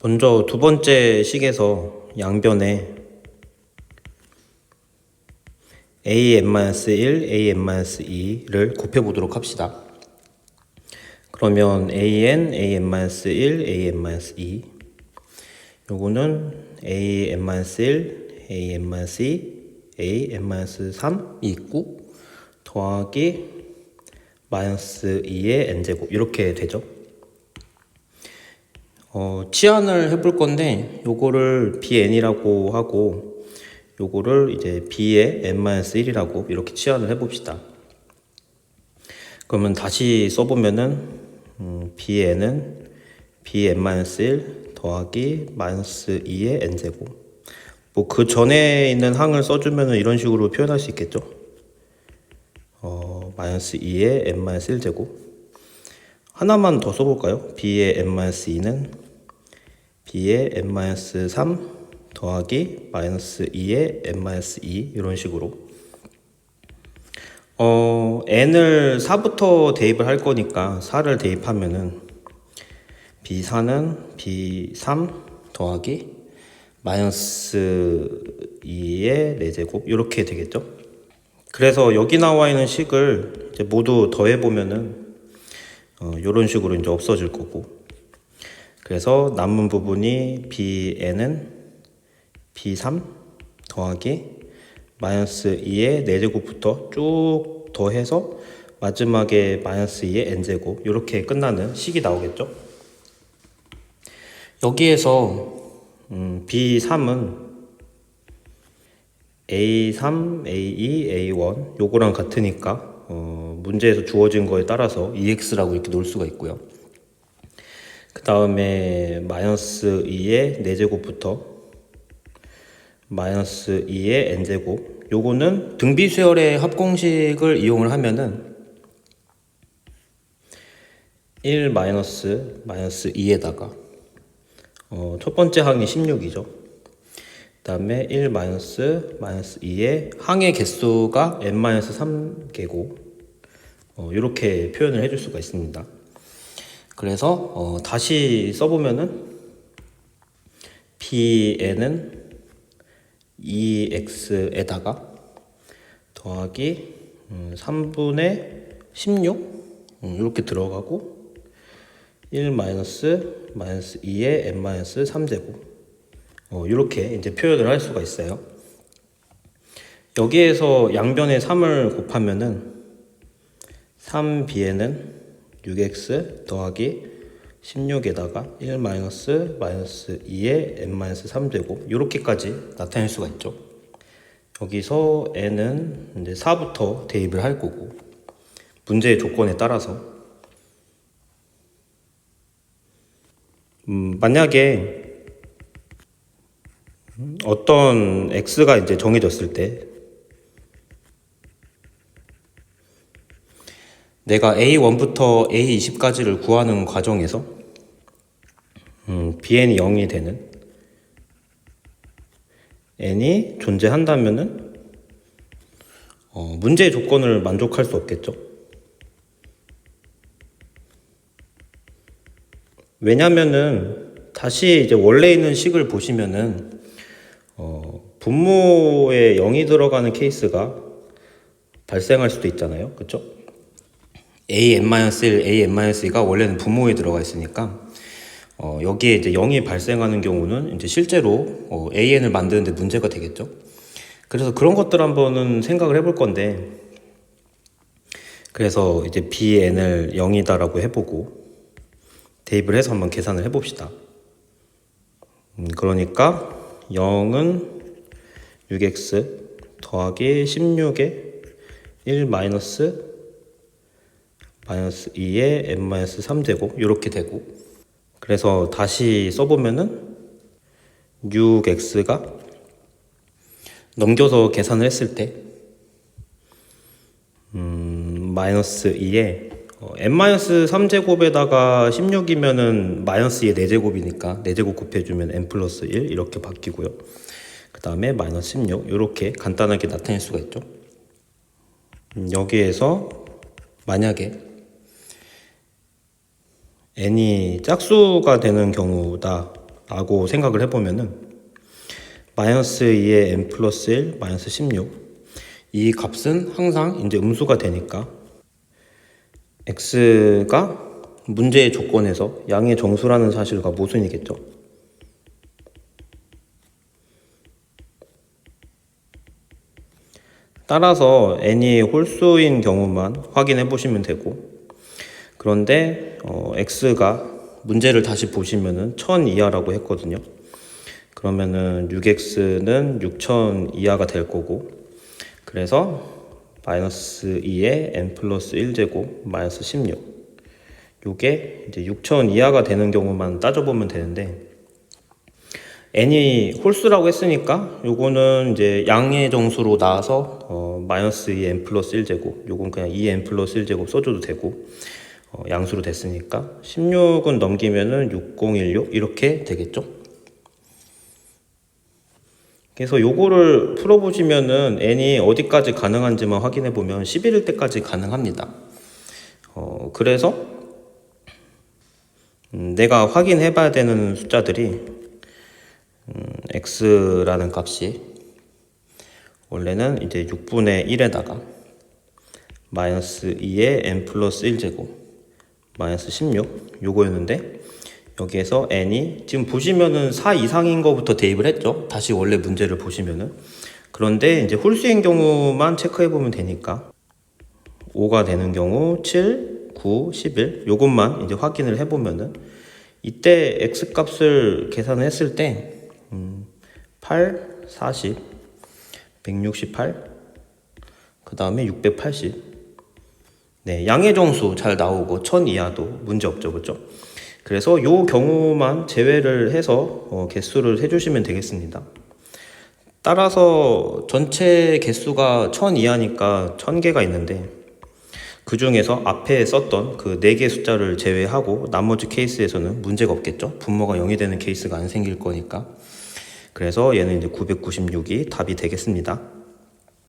먼저 두 번째 식에서 양변에 an-1, an-2를 곱해보도록 합시다. 그러면 an, an-1, an-2 요거는 an-1, an-2, an-3이 있고 더하기 -2의 n제곱 이렇게 되죠. 치환을 해볼 건데 요거를 bn이라고 하고 요거를 이제 b의 n-1이라고 이렇게 치환을 해봅시다. 그러면 다시 써보면은 bn은 bn-1 더하기 -2의 n제곱. 뭐 그 전에 있는 항을 써주면은 이런 식으로 표현할 수 있겠죠. -2의 n-1제곱. 하나만 더 써볼까요? b의 n-2는 b의 n-3 더하기 -2의 n-2 이런 식으로. n을 4부터 대입을 할 거니까 4를 대입하면은 b4는 b3 더하기 -2의 4제곱 이렇게 되겠죠. 그래서 여기 나와 있는 식을 이제 모두 더해보면은 이런 식으로 이제 없어질 거고, 그래서 남은 부분이 bn은 b3 더하기 -2의 4제곱부터 쭉 더해서 마지막에 -2의 n제곱 이렇게 끝나는 식이 나오겠죠. 여기에서 b3은 a3, a2, a1 요거랑 같으니까 문제에서 주어진 거에 따라서 ex라고 이렇게 놓을 수가 있고요. 그 다음에 -2의 4제곱부터 -2의 n제곱 요거는 등비수열의 합공식을 이용을 하면은 1 -2에다가 첫 번째 항이 16이죠. 그 다음에 1 -2의 항의 개수가 n-3개고 이렇게 표현을 해줄 수가 있습니다. 그래서 다시 써보면은 bn은 2x에다가 더하기 3분의 16 이렇게 들어가고 1 -2의 n-3제곱 이렇게 이제 표현을 할 수가 있어요. 여기에서 양변에 3을 곱하면은 3bn은 6x 더하기 16에다가 1 -2의 n-3제곱 이렇게까지 나타낼 수가 있죠. 여기서 n은 이제 4부터 대입을 할 거고 문제의 조건에 따라서 만약에 어떤 x가 이제 정해졌을 때 내가 A1부터 A20까지를 구하는 과정에서 bn이 0이 되는 n이 존재한다면은 문제의 조건을 만족할 수 없겠죠. 왜냐면은 다시 이제 원래 있는 식을 보시면은 분모에 0이 들어가는 케이스가 발생할 수도 있잖아요. 그쵸? an-1, an-2가 원래는 분모에 들어가 있으니까 여기에 이제 0이 발생하는 경우는 이제 실제로 an을 만드는데 문제가 되겠죠. 그래서 그런 것들 한번은 생각을 해볼 건데, 그래서 이제 bn을 0이다라고 해보고 대입을 해서 한번 계산을 해봅시다. 그러니까 0은 6x 더하기 16에 1 -2의 n-3제곱 이렇게 되고, 그래서 다시 써보면은 6x가 넘겨서 계산을 했을 때 -2에 n-3제곱에다가 16이면은 -2의 4제곱이니까 4제곱 곱해주면 n+1 이렇게 바뀌고요. 그 다음에 -16 이렇게 간단하게 나타낼 수가 있죠. 여기에서 만약에 n이 짝수가 되는 경우다 라고 생각을 해보면은 마이너스 2의 n 플러스 1 마이너스 16 이 값은 항상 이제 음수가 되니까 x가 문제의 조건에서 양의 정수라는 사실과 모순이겠죠. 따라서 n이 홀수인 경우만 확인해 보시면 되고, 그런데 x가 문제를 다시 보시면은 1000 이하라고 했거든요. 그러면은 6x는 6000 이하가 될 거고, 그래서 마이너스 2의 n 플러스 1제곱 마이너스 16 요게 이제 6000 이하가 되는 경우만 따져보면 되는데, n이 홀수라고 했으니까 요거는 이제 양의 정수로 나와서 마이너스 2n 플러스 1제곱, 요건 그냥 2n 플러스 1제곱 써줘도 되고, 양수로 됐으니까 16은 넘기면은 6016 이렇게 되겠죠. 그래서 요거를 풀어보시면은 n이 어디까지 가능한지만 확인해 보면 11일 때까지 가능합니다. 그래서 내가 확인해 봐야 되는 숫자들이 x라는 값이 원래는 이제 6분의 1에다가 마이너스 2의 n 플러스 1제곱 마이너스 16 요거였는데, 여기에서 n이 지금 보시면은 4 이상인 거부터 대입을 했죠. 다시 원래 문제를 보시면은. 그런데 이제 홀수인 경우만 체크해 보면 되니까 5가 되는 경우 7, 9, 11 요것만 이제 확인을 해 보면은 이때 x 값을 계산을 했을 때 8, 40, 168, 그 다음에 680. 네, 양의 정수 잘 나오고 1000 이하도 문제 없죠, 그렇죠? 그래서 요 경우만 제외를 해서 개수를 해주시면 되겠습니다. 따라서 전체 개수가 1000 이하니까 1000개가 있는데, 그 중에서 앞에 썼던 그 4개 숫자를 제외하고 나머지 케이스에서는 문제가 없겠죠. 분모가 0이 되는 케이스가 안 생길 거니까. 그래서 얘는 이제 996이 답이 되겠습니다.